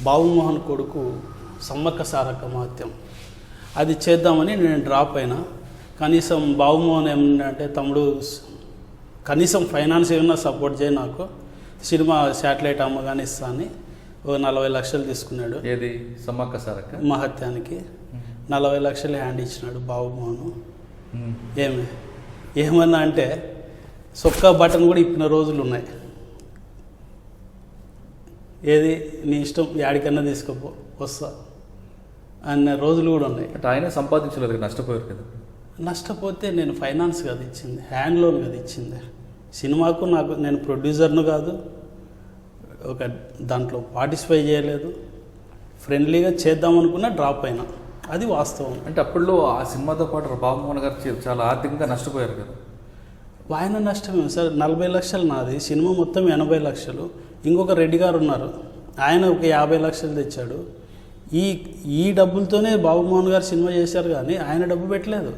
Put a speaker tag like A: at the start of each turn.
A: బాబుమోహన్ కొడుకు సమ్మక్క సారక్క మహత్యం అది చేద్దామని నేను డ్రాప్ అయినా. కనీసం బాబుమోహన్ ఏమంటే తమ్ముడు కనీసం ఫైనాన్స్ ఏమన్నా సపోర్ట్ చేయి, నాకు సినిమా శాటిలైట్ అమ్మగానే ఇస్తా అని ఓ 40 లక్షలు తీసుకున్నాడు.
B: ఏది సమ్మక్క సారక్క
A: మహత్యానికి 40 లక్షలు హ్యాండ్ ఇచ్చినాడు బాబుమోహన్. ఏమన్నా అంటే సొక్కా బటన్ కూడా ఇప్పిన రోజులు ఉన్నాయి. ఏది నీ ఇష్టం, యాడికన్నా తీసుకుపో వస్తా అన్న రోజులు కూడా ఉన్నాయి.
B: అంటే ఆయన సంపాదించలేదు, నష్టపోయారు కదా.
A: నష్టపోతే నేను ఫైనాన్స్ కాదు ఇచ్చింది, హ్యాండ్ లోన్ కదా ఇచ్చింది. సినిమాకు నాకు నేను ప్రొడ్యూసర్ను కాదు, ఒక దాంట్లో పార్టిసిపేట్ చేయలేదు. ఫ్రెండ్లీగా చేద్దామనుకున్నా డ్రాప్ అయినా, అది వాస్తవం.
B: అంటే అప్పట్లో ఆ సినిమాతో పాటు బాబుమోహన్ గారు చాలా ఆర్థికంగా నష్టపోయారు కదా.
A: ఆయన నష్టమే సార్. 40 లక్షలు నాది, సినిమా మొత్తం 80 లక్షలు. ఇంకొక రెడ్డి గారు ఉన్నారు, ఆయన ఒక 50 లక్షలు తెచ్చాడు. ఈ డబ్బులతోనే బాబుమోహన్ గారు సినిమా చేశారు, కానీ ఆయన డబ్బు పెట్టలేదు.